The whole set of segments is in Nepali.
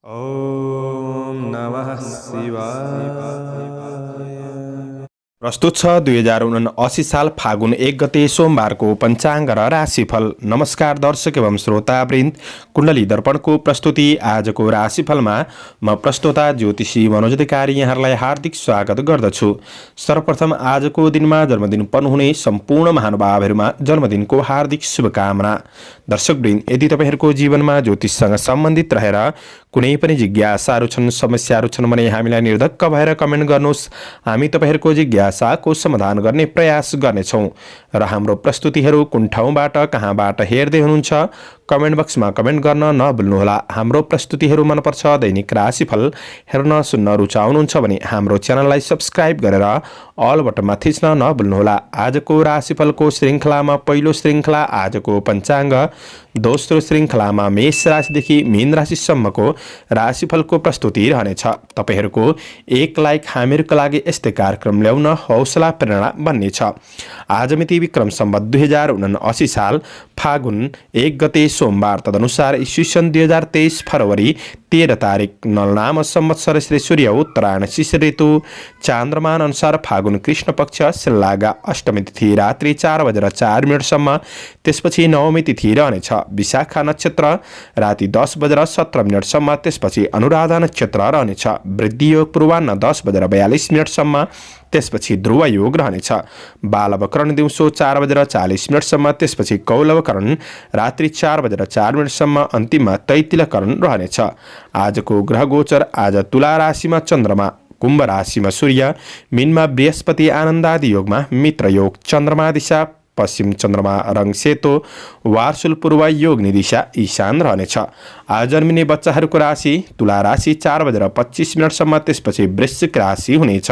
ओम नमः शिवाय। प्रस्तुत छ 2079 साल फागुन 1 गते सोमबारको पञ्चाङ्ग र राशिफल। नमस्कार दर्शक एवं श्रोतावृन्द, कुण्डली दर्पणको प्रस्तुति आजको राशिफलमा म प्रस्तोता ज्योतिषी मनोज अधिकारी यहाँलाई हार्दिक स्वागत गर्दछु। सर्वप्रथम आजको दिनमा जन्मदिन पर्नुहुने सम्पूर्ण महानुभावहरूमा जन्मदिनको हार्दिक शुभकामना। दर्शकवृन्द, यदि तपाईहरूको जीवनमा ज्योतिषसँग सम्बन्धित रहेर कुनै पनि जिज्ञासाहरू छन्, समस्याहरू छन् भने हामीलाई निर्धक्क भएर कमेन्ट गर्नुहोस्। हामी तपाईहरूको जिज्ञासाको समाधान गर्ने प्रयास गर्नेछौँ र हाम्रो प्रस्तुतिहरू कुन ठाउँबाट कहाँबाट हेर्दै हुनुहुन्छ कमेन्ट बक्समा कमेन्ट गर्न नभुल्नुहोला। हाम्रो प्रस्तुतिहरू मनपर्छ, दैनिक राशिफल हेर्न सुन्न रुचाउनुहुन्छ भने हाम्रो च्यानललाई सब्स्क्राइब गरेर अल बटनमा थिच्न नभुल्नुहोला। आजको राशिफलको श्रृङ्खलामा पहिलो श्रृङ्खला आजको पञ्चाङ्ग, दोस्रो श्रृङ्खलामा मेष राशिदेखि मीन राशिसम्मको राशिफलको प्रस्तुति रहनेछ। तपाईहरूको एक लाइक हामीहरूको लागि यस्तै कार्यक्रम ल्याउन हौसला प्रेरणा बन्नेछ। आज मिति विक्रम सम्वत 2079 साल फागुन 1 गते सोमबार, तदनुसार ईस्वीसन 2023 फरवरी 13 तारिक, नलनाम संवत्सर श्री सूर्य उत्तरायण शिशिर ऋतु, चान्द्रमान अनुसार फागुन कृष्ण पक्ष सिल्लागा, अष्टमी तिथि रात्रि 4:04 त्यसपछि नवमी तिथि रहनेछ। विशाखा नक्षत्र राति 10:17 त्यसपछि अनुराधा नक्षत्र रहनेछ। वृद्धि योग पूर्वाह्न 10:42 त्यसपछि ध्रुव योग रहनेछ। बालवकरण दिउँसो 4:40 त्यसपछि कौलवकरण रात्रि 4:04 अन्तिममा तैतिलकरण रहनेछ। आजको ग्रह गोचर आज तुला राशिमा चन्द्रमा, कुम्भ राशिमा सूर्य, मीनमा बृहस्पति, आनन्दादि योगमा मित्र योग, चन्द्रमा दिशा पश्चिम, चन्द्रमा रङ सेतो, वारसुल पूर्व, योगनी दिशा ईशान रहनेछ। आज जन्मिने बच्चाहरूको राशि तुला राशि 4:25 त्यसपछि वृश्चिक राशि हुनेछ।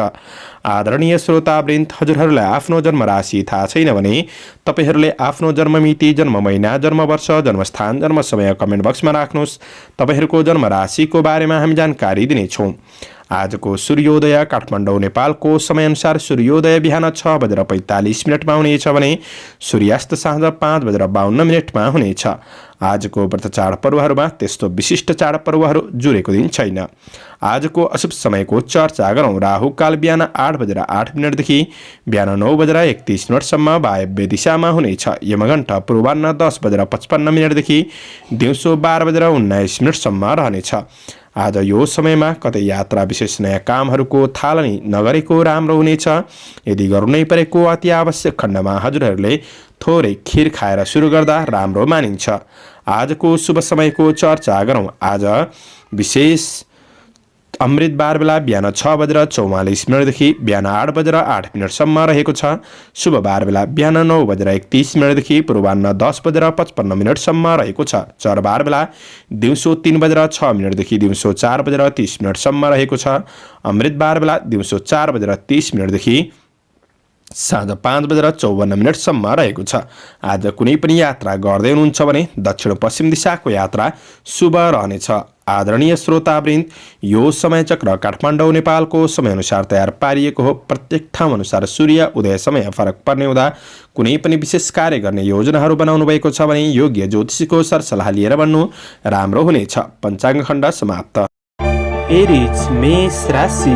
आदरणीय श्रोतावृन्द, हजुरहरूलाई आफ्नो जन्म राशि थाहा छैन भने तपाईहरूले आफ्नो जन्ममिति, जन्म महिना, जन्म वर्ष, जन्मस्थान, जन्म समय कमेन्ट बक्समा राख्नुहोस्। तपाईहरूको जन्म राशिको बारेमा हामी जानकारी दिनेछौँ। आजको सूर्योदय काठमाडौँ नेपालको समयअनुसार सूर्योदय बिहान 6:45 हुनेछ भने सूर्यास्त साँझ 5:52 हुनेछ। आजको व्रत चाडपर्वहरूमा त्यस्तो विशिष्ट चाडपर्वहरू जुरेको दिन छैन। आजको अशुभ समयको चर्चा गरौँ। राहुकाल बिहान 8:08 देखि बिहान 9:31 वायव्य दिशामा हुनेछ। यमघण्टा पूर्वाह्न 10:55 देखि दिउँसो 12:19 रहनेछ। आज यो समयमा कतै यात्रा विशेष नयाँ कामहरूको थालनी नगरेको राम्रो हुनेछ। यदि गर्नै परेको अति आवश्यक खण्डमा हजुरहरूले थोरै खिर खाएर सुरु गर्दा राम्रो मानिन्छ। आजको शुभ समयको चर्चा गरौँ। आज विशेष अमृत बार बेला बिहान 6:44 देखि बिहान 8:08 रहेको छ। शुभ बार बेला बिहान 9:31 देखि पूर्वाह्न 10:55 रहेको छ। चर बार बेला दिउँसो 3:06 देखि दिउँसो 4:30 रहेको छ। अमृत बार बेला दिउँसो 4:30 देखि साँझ 5:54 रहेको छ। आज कुनै पनि यात्रा गर्दै हुनुहुन्छ भने दक्षिण पश्चिम दिशाको यात्रा शुभ रहनेछ। आदरणीय श्रोतावृन्द, यो समय चक्र काठमाडौँ नेपालको समयअनुसार तयार पारिएको हो। प्रत्येक ठाउँ अनुसार सूर्य उदय समय फरक पर्ने हुँदा कुनै पनि विशेष कार्य गर्ने योजनाहरू बनाउनु भएको छ भने योग्य ज्योतिषीको सरसल्लाह लिएर बन्नु राम्रो हुनेछ। पञ्चाङ्ग खण्ड समाप्त। एरिज मेष राशि।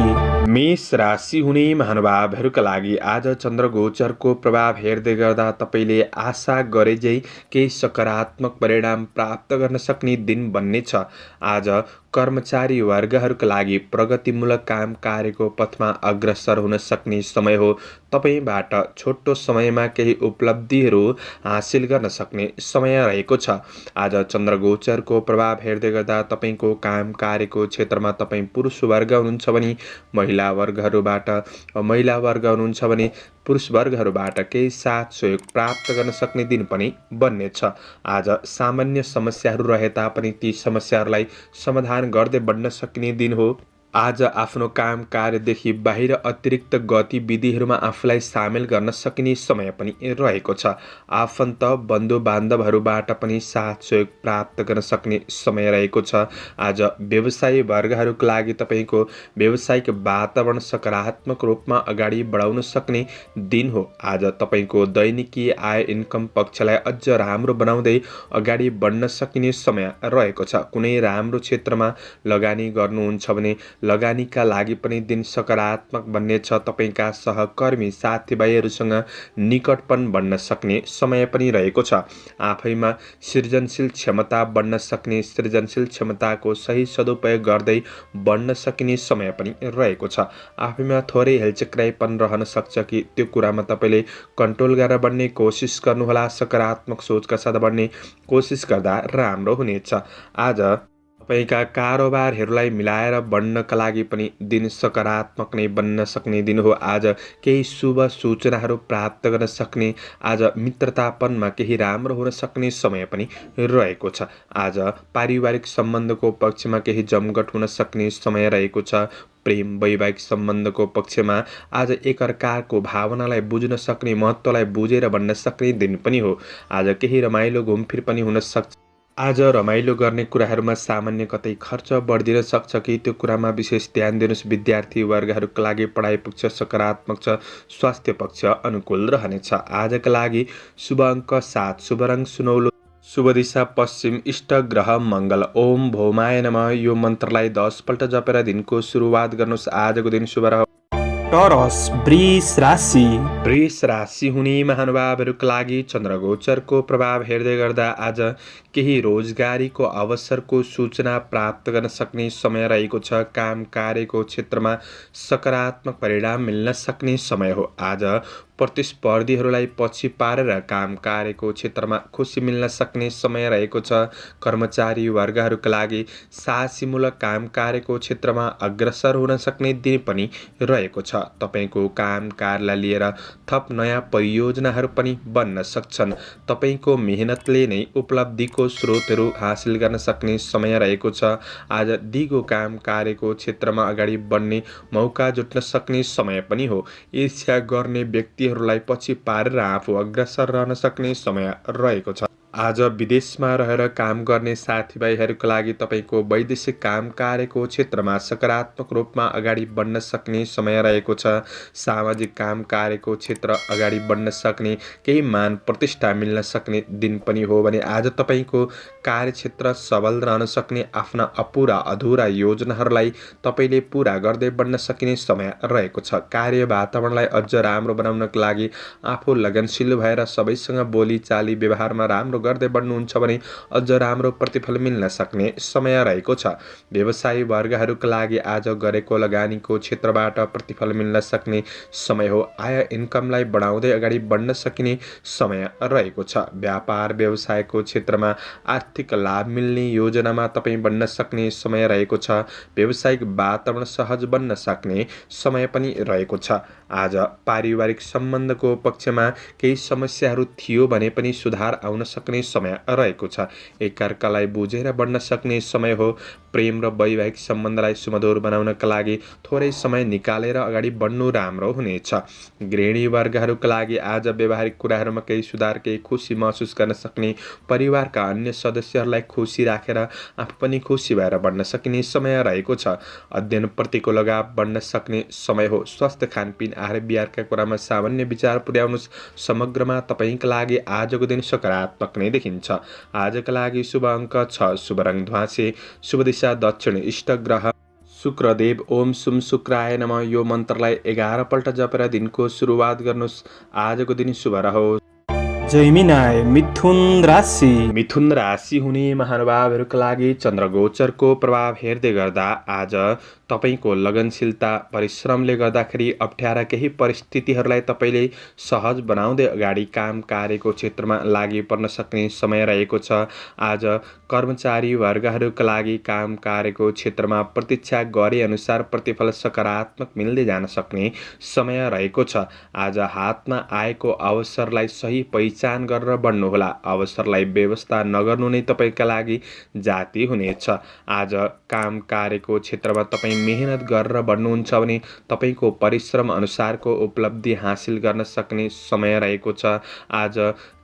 मेष राशि हुने महानुभावहरूका लागि आज चन्द्रगोचरको प्रभाव हेर्दै गर्दा तपाईँले आशा गरे झै केही सकारात्मक परिणाम प्राप्त गर्न सक्ने दिन बन्नेछ। आज कर्मचारी वर्गहरूका लागि प्रगतिमूलक काम कार्यको पथमा अग्रसर हुन सक्ने समय हो। तपाईँबाट छोटो समयमा केही उपलब्धिहरू हासिल गर्न सक्ने समय रहेको छ। आज चन्द्रगोचरको प्रभाव हेर्दै गर्दा तपाईँको काम कार्यको क्षेत्रमा तपाईँ पुरुष वर्ग हुनुहुन्छ भने महिला वर्ग हुनुहुन्छ भने पुरुष वर्गहरूबाट केही साथ सहयोग प्राप्त गर्न सक्ने दिन पनि बन्नेछ। आज सामान्य समस्याहरू रहे तापनि ती समस्याहरूलाई समाधान गर्दै बढ्न सक्ने दिन हो। आज आफ्नो काम कार्यदेखि बाहिर अतिरिक्त गतिविधिहरूमा आफूलाई सामेल गर्न सकिने समय पनि रहेको छ। आफन्त बन्धु बान्धवहरूबाट पनि साथ सहयोग प्राप्त गर्न सक्ने समय रहेको छ। आज व्यवसायी वर्गहरूको लागि तपाईँको व्यावसायिक वातावरण सकारात्मक रूपमा अगाडि बढाउन सक्ने दिन हो। आज तपाईँको दैनिकीय आय इन्कम पक्षलाई अझ राम्रो बनाउँदै अगाडि बढ्न सकिने समय रहेको छ। कुनै राम्रो क्षेत्रमा लगानी गर्नुहुन्छ भने लगानीका लागि पनि दिन सकारात्मक बन्नेछ। तपाईँका सहकर्मी साथीभाइहरूसँग निकटपन बन्न सक्ने समय पनि रहेको छ। आफैमा सृजनशील क्षमता बन्न सक्ने, सृजनशील क्षमताको सही सदुपयोग गर्दै बढ्न सकिने समय पनि रहेको छ। आफैमा थोरै हेलचक्राइपन रहन सक्छ कि त्यो कुरामा तपाईँले कन्ट्रोल गरेर बढ्ने कोसिस गर्नुहोला। सकारात्मक सोचका साथ बढ्ने कोसिस गर्दा राम्रो हुनेछ। आज तपाईँका कारोबारहरूलाई मिलाएर बढ्नका लागि पनि दिन सकारात्मक नै बन्न सक्ने दिन हो। आज केही शुभ सूचनाहरू प्राप्त गर्न सक्ने, आज मित्रतापनमा केही राम्रो हुन सक्ने समय पनि रहेको छ। आज पारिवारिक सम्बन्धको पक्षमा केही जमघट हुन सक्ने समय रहेको छ। प्रेम वैवाहिक सम्बन्धको पक्षमा आज एकअर्काको भावनालाई बुझ्न सक्ने, महत्त्वलाई बुझेर बन्न सक्ने दिन पनि हो। आज केही रमाइलो घुमफिर पनि हुन सक्छ। आज रमाइलो गर्ने कुराहरूमा सामान्य कतै खर्च बढिदिन सक्छ कि त्यो कुरामा विशेष ध्यान दिनुहोस्। विद्यार्थी वर्गहरूका लागि पढाइ पक्ष सकारात्मक छ, स्वास्थ्य पक्ष अनुकूल रहनेछ। आजका लागि शुभ अङ्क 7, शुभ रङ सुनौलो, शुभ दिशा पश्चिम, इष्ट ग्रह मङ्गल। ओम भौमाय नमः यो मन्त्रलाई 10 पल्ट जपेर दिनको सुरुवात गर्नुहोस्। आजको दिन शुभ रह। टरस वृष राशि। वृष राशि हुने महानुभावहरूका लागि चन्द्रगोचरको प्रभाव हेर्दै गर्दा आज केही रोजगारीको अवसरको सूचना प्राप्त गर्न सक्ने समय रहेको छ। काम कार्यको क्षेत्रमा सकारात्मक परिणाम मिल्न सक्ने समय हो। आज प्रतिस्पर्धीहरूलाई पछि पारेर काम कार्यको क्षेत्रमा खुसी मिल्न सक्ने समय रहेको छ। कर्मचारी वर्गहरूका लागि साहसीमूलक काम कार्यको क्षेत्रमा अग्रसर हुन सक्ने दिन पनि रहेको छ। तपाईँको काम कार्यलाई लिएर थप नयाँ परियोजनाहरू पनि बन्न सक्छन्। तपाईँको मेहनतले नै उपलब्धिको स्रोतहरू हासिल गर्न सक्ने समय रहेको छ। आज दिगो काम कार्यको क्षेत्रमा अगाडि बढ्ने मौका जुट्न सक्ने समय पनि हो। ईर्ष्या गर्ने व्यक्तिहरूलाई पछि पारेर आफू अग्रसर रहन सक्ने समय रहेको छ। आज विदेशमा रहेर काम गर्ने साथीभाइहरूका लागि तपाईँको वैदेशिक काम कार्यको क्षेत्रमा सकारात्मक रूपमा अगाडि बढ्न सक्ने समय रहेको छ। सामाजिक काम कार्यको क्षेत्र अगाडि बढ्न सक्ने, केही मान प्रतिष्ठा मिल्न सक्ने दिन पनि हो भने आज तपाईँको कार्यक्षेत्र सबल रहन सक्ने, आफ्ना अपुरा अधुरा योजनाहरूलाई तपाईँले पुरा गर्दै बढ्न सकिने समय रहेको छ। कार्य वातावरणलाई अझ राम्रो बनाउनका लागि आफू लगनशील भएर सबैसँग बोलीचाली व्यवहारमा राम्रो गर्दै बढ्नुहुन्छ भने अझ राम्रो प्रतिफल मिल्न सक्ने समय रहेको छ। व्यवसायी वर्गहरूका लागि आज गरेको लगानीको क्षेत्रबाट प्रतिफल मिल्न सक्ने समय हो। आय इन्कमलाई बढाउँदै अगाडि बढ्न सकिने समय रहेको छ। व्यापार व्यवसायको क्षेत्रमा आर्थिक लाभ मिल्ने योजनामा तपाईँ बन्न सक्ने समय रहेको छ। व्यावसायिक वातावरण सहज बन्न सक्ने समय पनि रहेको छ। आज पारिवारिक सम्बन्धको पक्षमा केही समस्याहरू थियो भने पनि सुधार आउन सक्ने समय रहेको छ। एकअर्कालाई बुझेर बढ्न सक्ने समय हो। प्रेम र वैवाहिक सम्बन्धलाई सुमधुर बनाउनका लागि थोरै समय निकालेर अगाडि बढ्नु राम्रो हुनेछ। गृहिणी वर्गहरूका लागि आज व्यावहारिक कुराहरूमा केही सुधार, केही खुसी महसुस गर्न सक्ने, परिवारका अन्य सदस्यहरूलाई खुसी राखेर आफू पनि खुसी भएर बढ्न सकिने समय रहेको छ। अध्ययनप्रतिको लगाव बढ्न सक्ने समय हो। स्वास्थ्य, खानपिन, आहार विहारका कुरामा सामान्य विचार पुर्याउनुहोस्। समग्रमा तपाईँका लागि आजको दिन सकारात्मक नै देखिन्छ। आजका लागि शुभ अङ्क 6, शुभ रङ ध्वाँसे, शुभ दिशा दक्षिण, इष्ट ग्रह शुक्रदेव। ओम सुम शुक्राय नमः यो मन्त्रलाई 11 पल्ट जपेर दिनको सुरुवात गर्नुहोस्। आजको दिन शुभ रहोस्। जैमिनाय मिथुन राशि। मिथुन राशि हुने महानुभावहरूका लागि चन्द्रगोचरको प्रभाव हेर्दै गर्दा आज तपाईँको लगनशीलता, परिश्रमले गर्दाखेरि अप्ठ्यारा केही परिस्थितिहरूलाई तपाईँले सहज बनाउँदै अगाडि काम कार्यको क्षेत्रमा लागि पर्न सक्ने समय रहेको छ। आज कर्मचारी वर्गहरूका लागि काम कार्यको क्षेत्रमा प्रतीक्षा गरे अनुसार प्रतिफल सकारात्मक मिल्दै जान सक्ने समय रहेको छ। आज हातमा आएको अवसरलाई सही पहिचान गरेर बढ्नुहोला। अवसरलाई व्यवस्था नगर्नु नै तपाईँका लागि जाति हुनेछ। आज काम कार्यको क्षेत्रमा तपाईँ मेहनत गरेर बढ्नुहुन्छ भने तपाईँको परिश्रम अनुसारको उपलब्धि हासिल गर्न सक्ने समय रहेको छ। आज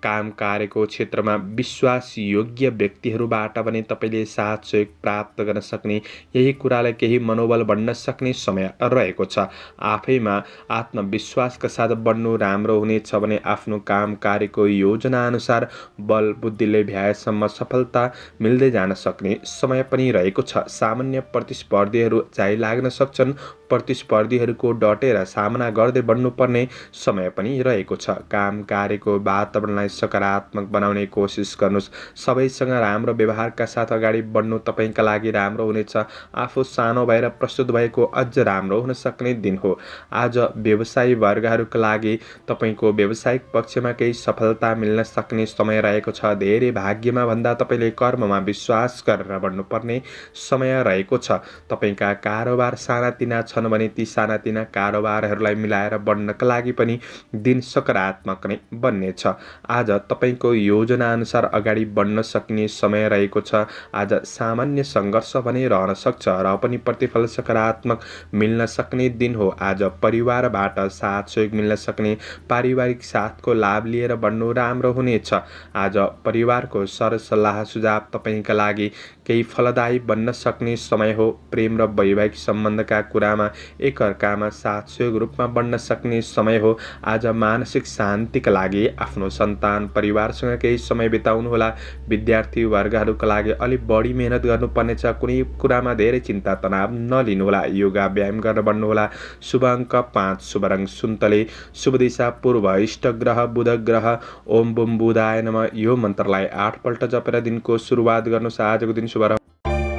काम कार्यको क्षेत्रमा विश्वासयोग्य व्यक्तिहरूबाट भने तपाईँले साथ सहयोग प्राप्त गर्न सक्ने, यही कुरालाई केही मनोबल बढ्न सक्ने समय रहेको छ। आफैमा आत्मविश्वासका साथ बढ्नु राम्रो हुनेछ भने आफ्नो काम कार्यको योजना अनुसार बल बुद्धिले भ्याएसम्म सफलता मिल्दै जान सक्ने समय पनि रहेको छ। सामान्य प्रतिस्पर्धीहरू चाहिँ लाग्न सक्छन्। प्रतिस्पर्धीहरूको डटेर सामना गर्दै बढ्नुपर्ने समय पनि रहेको छ। काम कार्यको वातावरणलाई सकारात्मक बनाउने कोसिस गर्नुहोस्। सबैसँग राम्रो व्यवहारका साथ अगाडि बढ्नु तपाईँका लागि राम्रो हुनेछ। आफू सानो भएर प्रस्तुत भएको अझ राम्रो हुन सक्ने दिन हो। आज व्यवसायी वर्गहरूका लागि तपाईँको व्यावसायिक पक्षमा केही सफलता मिल्न सक्ने समय रहेको छ। धेरै भाग्यमा भन्दा तपाईँले कर्ममा विश्वास गरेर बढ्नुपर्ने समय रहेको छ। तपाईँका कारोबार सानातिना छन् भने ती सानातिना कारोबारहरूलाई मिलाएर बढ्नका लागि पनि दिन सकारात्मक नै बन्नेछ। आज तपाईँको योजना अनुसार अगाडि बढ्न सकिने समय रहेको छ। आज सामान्य सङ्घर्ष भने रहन सक्छ र पनि प्रतिफल सकारात्मक मिल्न सक्ने दिन हो। आज परिवारबाट साथ सहयोग मिल्न सक्ने, पारिवारिक साथको लाभ लिएर बढ्नु राम्रो हुनेछ। आज परिवारको सरसल्लाह सुझाव तपाईँका लागि केही फलदायी बन्न सक्ने समय हो। प्रेम र वैवाहिक सम्बन्धका कुरामा एकअर्कामा साथ सहयोग रूपमा बढ्न सक्ने समय हो। आज मानसिक शान्तिका लागि आफ्नो सन्तान परिवारसँग केही समय बिताउनुहोला। विद्यार्थी वर्गहरूका लागि अलिक बढी मेहनत गर्नुपर्नेछ। कुनै कुरामा धेरै चिन्ता तनाव नलिनुहोला। योगा व्यायाम गरेर बढ्नुहोला। शुभ अङ्क 5, शुभ रङ सुन्तले, शुभ दिशा पूर्व, इष्ट ग्रह बुध ग्रह। ओम बुम बुधाय नमः यो मन्त्रलाई 8 पल्ट जपेर दिनको सुरुवात गर्नुहोस्। आजको दिन शुभ रह्यो।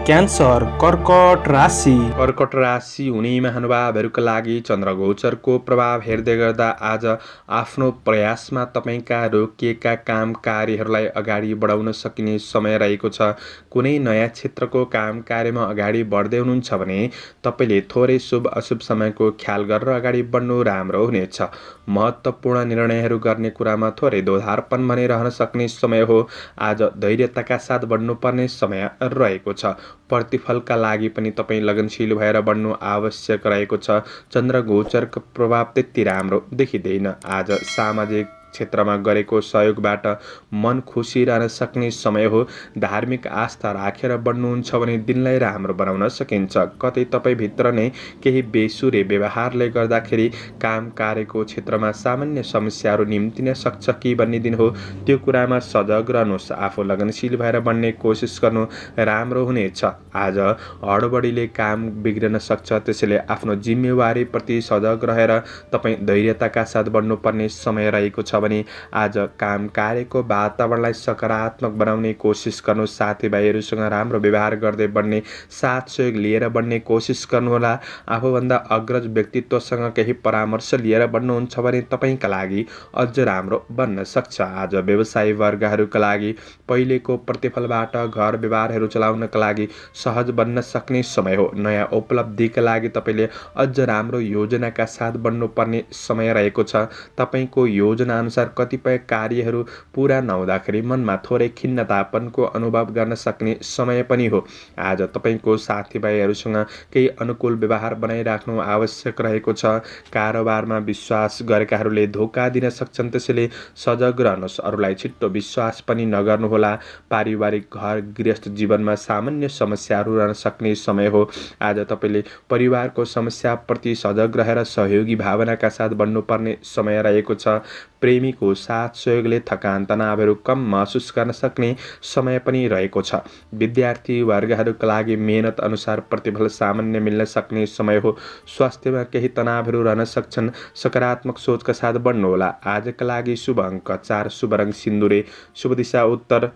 क्यान्सर कर्कट राशि। कर्कट राशि हुने महानुभावहरूका लागि चन्द्रगोचरको प्रभाव हेर्दै गर्दा आज आफ्नो प्रयासमा तपाईँका रोकिएका काम कार्यहरूलाई अगाडि बढाउन सकिने समय रहेको छ। कुनै नयाँ क्षेत्रको काम कार्यमा अगाडि बढ्दै हुनुहुन्छ भने तपाईँले थोरै शुभ अशुभ समयको ख्याल गरेर अगाडि बढ्नु राम्रो हुनेछ। महत्त्वपूर्ण निर्णयहरू गर्ने कुरामा थोरै दोधारपन भने रहन सक्ने समय हो। आज धैर्यताका साथ बढ्नुपर्ने समय रहेको छ। प्रतिफलका लागि पनि तपाईँ लगनशील भएर बढ्नु आवश्यक रहेको छ। चन्द्रगोचरको प्रभाव त्यति राम्रो देखिँदैन। आज सामाजिक क्षेत्रमा गरेको सहयोगबाट मन खुसी रहन सक्ने समय हो। धार्मिक आस्था राखेर बढ्नुहुन्छ भने दिनलाई राम्रो बनाउन सकिन्छ। कतै तपाईँभित्र नै केही बेसुरे व्यवहारले गर्दाखेरि काम कार्यको क्षेत्रमा सामान्य समस्याहरू निम्तिन सक्छ कि भन्ने दिन हो। त्यो कुरामा सजग रहनुहोस्। आफू लगनशील भएर बढ्ने कोसिस गर्नु राम्रो हुनेछ। आज हडबडीले काम बिग्रन सक्छ, त्यसैले आफ्नो जिम्मेवारीप्रति सजग रहेर तपाईँ धैर्यताका साथ बढ्नुपर्ने समय रहेको छ भने आज काम कार्यको वातावरणलाई सकारात्मक बनाउने कोसिस गर्नु। साथीभाइहरूसँग राम्रो व्यवहार गर्दै बढ्ने, साथ सहयोग लिएर बढ्ने कोसिस गर्नुहोला। आफूभन्दा अग्रज व्यक्तित्वसँग केही परामर्श लिएर बढ्नुहुन्छ भने तपाईँका लागि अझ राम्रो बन्न सक्छ। आज व्यवसायी वर्गहरूका लागि पहिलेको प्रतिफलबाट घर व्यवहारहरू चलाउनका लागि सहज बन्न सक्ने समय हो। नयाँ उपलब्धिका लागि तपाईँले अझ राम्रो योजनाका साथ बढ्नुपर्ने समय रहेको छ। तपाईँको योजना अनुसार कतिपय कार्यहरू पूरा नहुँदाखेरि मनमा थोरै खिन्नतापनको अनुभव गर्न सक्ने समय पनि हो। आज तपाईँको साथीभाइहरूसँग केही अनुकूल व्यवहार बनाइराख्नु आवश्यक रहेको छ। कारोबारमा विश्वास गरेकाहरूले धोका दिन सक्छन्, त्यसैले सजग रहनुहोस्। अरूलाई छिट्टो विश्वास पनि नगर्नुहोला। पारिवारिक घर गृहस्थ जीवनमा सामान्य समस्याहरू रहन सक्ने समय हो। आज तपाईँले परिवारको समस्याप्रति सजग रहेर सहयोगी भावनाका साथ बढ्नुपर्ने समय रहेको छ। प्रेमीको साथ सहयोगले थकान तनावहरू कम महसुस गर्न सक्ने समय पनि रहेको छ। विद्यार्थी वर्गहरूका लागि मेहनत अनुसार प्रतिफल सामान्य मिल्न सक्ने समय हो। स्वास्थ्यमा केही तनावहरू रहन सक्छन्, सकारात्मक सोचका साथ बढ्नुहोला। आजका लागि शुभ अङ्क 4, शुभ रङ सिन्दुरे, शुभ दिशा उत्तर,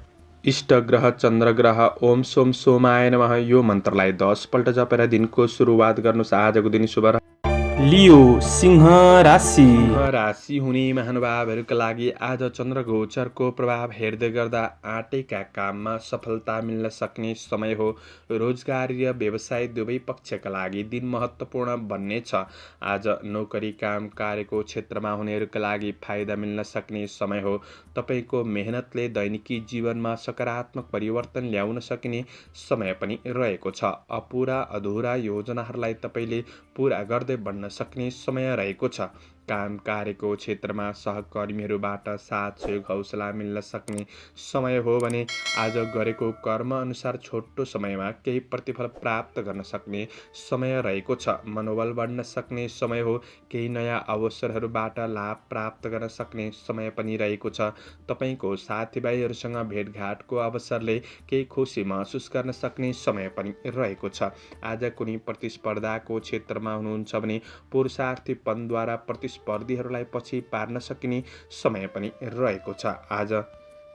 इष्ट ग्रह चन्द्र ग्रह। ओम सोम सोमाय नमः यो मन्त्रलाई 10 पल्ट जपेर दिनको सुरुवात गर्नुहोस्। आजको दिन शुभ लियो सिंह राशि। राशि हुने महानुभावहरूका लागि आज चन्द्र गोचरको प्रभाव हेर्दै गर्दा आँटेका काममा सफलता मिल्न सक्ने समय हो। रोजगारी र व्यवसाय दुवै पक्षका लागि दिन महत्त्वपूर्ण बन्नेछ। आज नोकरी काम कार्यको क्षेत्रमा हुनेहरूका लागि फाइदा मिल्न सक्ने समय हो। तपाईँको मेहनतले दैनिकी जीवनमा सकारात्मक परिवर्तन ल्याउन सकिने समय पनि रहेको छ। अपुरा अधुरा योजनाहरूलाई तपाईँले पुरा गर्दै बढ्न सक्ने समय रहेको छ। काम कार्यको क्षेत्रमा सहकर्मीहरूबाट साथ सहयोग हौसला मिल्न सक्ने समय हो भने आज गरेको कर्म अनुसार छोटो समयमा केही प्रतिफल प्राप्त गर्न सक्ने समय रहेको छ। मनोबल बढ्न सक्ने समय हो। केही नयाँ अवसरहरूबाट लाभ प्राप्त गर्न सक्ने समय पनि रहेको छ। तपाईँको साथीभाइहरूसँग भेटघाटको अवसरले केही खुसी महसुस गर्न सक्ने समय पनि रहेको छ। आज कुनै प्रतिस्पर्धाको क्षेत्रमा हुनुहुन्छ भने पुरुषार्थीपनद्वारा प्रतिस्पर्धीहरूलाई पछि पार्न सकिने समय पनि रहेको छ। आज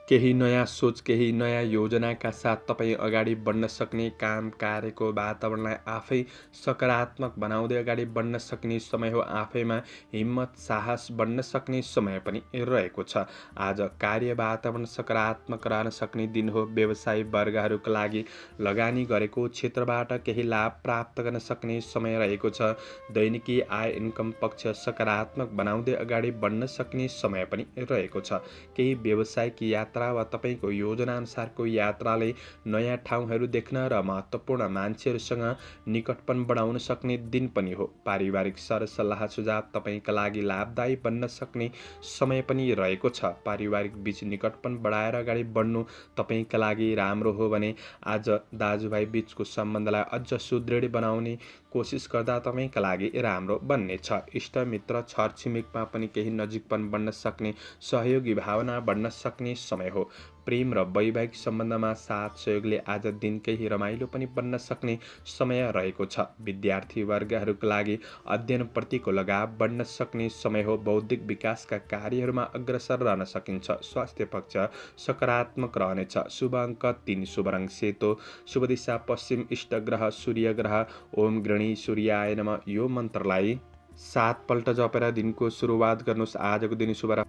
केही नयाँ सोच केही नयाँ योजनाका साथ तपाईँ अगाडि बढ्न सक्ने काम कार्यको वातावरणलाई आफै सकारात्मक बनाउँदै अगाडि बढ्न सक्ने समय हो। आफैमा हिम्मत साहस बढ्न सक्ने समय पनि रहेको छ। आज कार्य वातावरण सकारात्मक रहन सक्ने दिन हो। व्यवसायी वर्गहरूका लागि लगानी गरेको क्षेत्रबाट केही लाभ प्राप्त गर्न सक्ने समय रहेको छ। दैनिकी आय इन्कम पक्ष सकारात्मक बनाउँदै अगाडि बढ्न सक्ने समय पनि रहेको छ। केही व्यावसायिक यात्रा वा तपाईँको योजना अनुसारको यात्राले नयाँ ठाउँहरू देख्न र महत्त्वपूर्ण मान्छेहरूसँग निकटपन बढाउन सक्ने दिन पनि हो। पारिवारिक सरसल्लाह सुझाव तपाईँका लागि लाभदायी बन्न सक्ने समय पनि रहेको छ। पारिवारिक बीच निकटपन बढाएर अगाडि बढ्नु तपाईँका लागि राम्रो हो भने आज दाजुभाइ बीचको सम्बन्धलाई अझ सुदृढ बनाउने कोसिस गर्दा तपाईँका लागि राम्रो बन्नेछ। इष्टमित्र छरछिमेकमा पनि केही नजिकपन बन्न सक्ने सहयोगी भावना बढ्न सक्ने समय हो। प्रेम र वैवाहिक सम्बन्धमा साथ सहयोगले आज दिन केही रमाइलो पनि बन्न सक्ने समय रहेको छ। विद्यार्थी वर्गहरूका लागि अध्ययनप्रतिको लगाव बढ्न सक्ने समय हो। बौद्धिक विकासका कार्यहरूमा अग्रसर रहन सकिन्छ। स्वास्थ्य पक्ष सकारात्मक रहनेछ। शुभ अङ्क 3, शुभ रङ सेतो, शुभ दिशा पश्चिम, इष्ट ग्रह सूर्य ग्रह। ओम गृणी सूर्याय नमः यो मन्त्रलाई 7 पल्ट जपेर दिनको सुरुवात गर्नुहोस्। आजको दिन शुभ।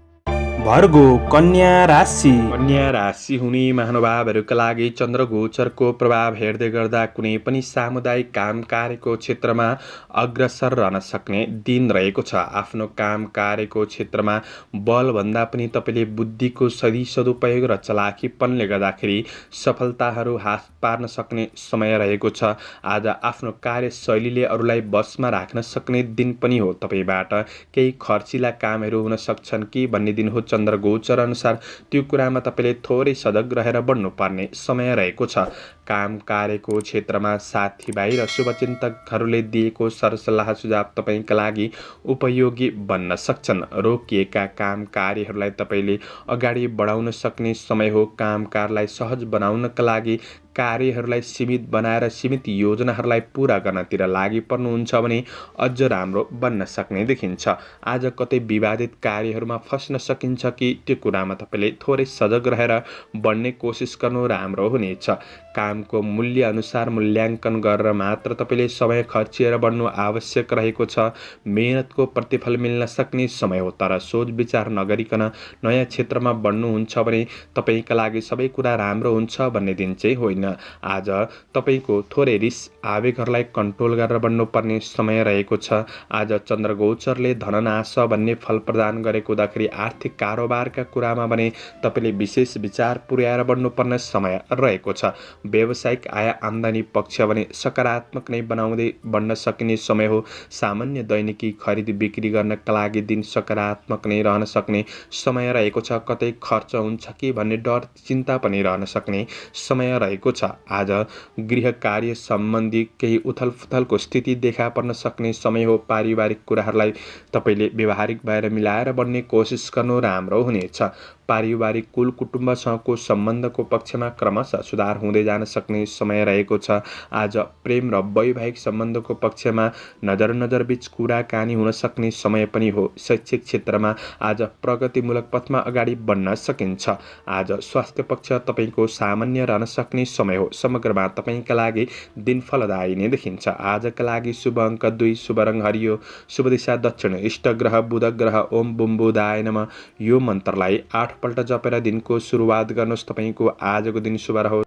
भर्गो कन्या राशि। कन्या राशि हुने महानुभावहरूका लागि चन्द्र गोचरको प्रभाव हेर्दै गर्दा कुनै पनि सामुदायिक काम कार्यको क्षेत्रमा अग्रसर रहन सक्ने दिन रहेको छ। आफ्नो काम कार्यको क्षेत्रमा बलभन्दा पनि तपाईँले बुद्धिको सही सदुपयोग र चलाखीपनले गर्दाखेरि सफलताहरू हात पार्न सक्ने समय रहेको छ। आज आफ्नो कार्यशैलीले अरूलाई बसमा राख्न सक्ने दिन पनि हो। तपाईँबाट केही खर्चिला कामहरू हुन सक्छन् कि भन्ने दिन हो। चन्द्र गोचर अनुसार त्यो कुरामा तपाईँले थोरै सजग रहेर बढ्नुपर्ने समय रहेको छ। काम कार्यको क्षेत्रमा साथीभाइ र शुभचिन्तकहरूले दिएको सरसल्लाह सुझाव तपाईँका लागि उपयोगी बन्न सक्छन्। रोकिएका काम कार्यहरूलाई तपाईँले अगाडि बढाउन सक्ने समय हो। कामकारलाई सहज बनाउनका लागि कार्यहरूलाई सीमित बनाएर सीमित योजनाहरूलाई पूरा गर्नतिर लागि पर्नुहुन्छ भने अझ राम्रो बन्न सक्ने देखिन्छ। आज कतै विवादित कार्यहरूमा फस्न सकिन्छ कि त्यो कुरामा तपाईँले थोरै सजग रहेर बढ्ने कोसिस गर्नु राम्रो हुनेछ। कामको मूल्य अनुसार मूल्याङ्कन गरेर मात्र तपाईँले समय खर्चिएर बढ्नु आवश्यक रहेको छ। मेहनतको प्रतिफल मिल्न सक्ने समय हो। तर सोच विचार नगरिकन नयाँ क्षेत्रमा बढ्नुहुन्छ भने तपाईँका लागि सबै कुरा राम्रो हुन्छ भन्ने दिन चाहिँ होइन। आज तपाईँको थोरै रिस आवेगहरूलाई कन्ट्रोल गरेर बढ्नुपर्ने समय रहेको छ। आज चन्द्र गोचरले धननाश भन्ने फल प्रदान गरेको हुँदाखेरि आर्थिक कारोबारका कुरामा भने तपाईँले विशेष विचार पुर्याएर बढ्नुपर्ने समय रहेको छ। व्यावसायिक आय आम्दानी पक्ष भने सकारात्मक नै बनाउँदै बढ्न सकिने समय हो। सामान्य दैनिकी खरिद बिक्री गर्नका लागि दिन सकारात्मक नै रहन सक्ने समय रहेको छ। कतै खर्च हुन्छ कि भन्ने डर चिन्ता पनि रहन सक्ने समय रहेको छ। आज गृह कार्य सम्बन्धी केही उथलपुथलको स्थिति देखा पर्न सक्ने समय हो। पारिवारिक कुराहरूलाई तपाईँले व्यवहारिक भएर मिलाएर बढ्ने कोसिस गर्नु राम्रो हुनेछ। पारिवारिक कुल कुटुम्बसँगको सम्बन्धको पक्षमा क्रमशः सुधार हुँदै जान सक्ने समय रहेको छ। आज प्रेम र वैवाहिक सम्बन्धको पक्षमा नजरबीच कुराकानी हुन सक्ने समय पनि हो। शैक्षिक क्षेत्रमा आज प्रगतिमूलक पथमा अगाडि बढ्न सकिन्छ। आज स्वास्थ्य पक्ष तपाईँको सामान्य रहन सक्ने समय हो। समग्रमा तपाईँका लागि दिन फलदायी नै देखिन्छ। आजका लागि शुभ अङ्क 2, शुभ रङ हरियो, शुभ दिशा दक्षिण, इष्ट ग्रह बुध ग्रह। ओम बुम्बुदाय नमः यो मन्त्रलाई 8 पल्ट जपेर दिनको सुरुवात गर्नुहोस्। तपाईँको आजको दिन शुभ रहोस्।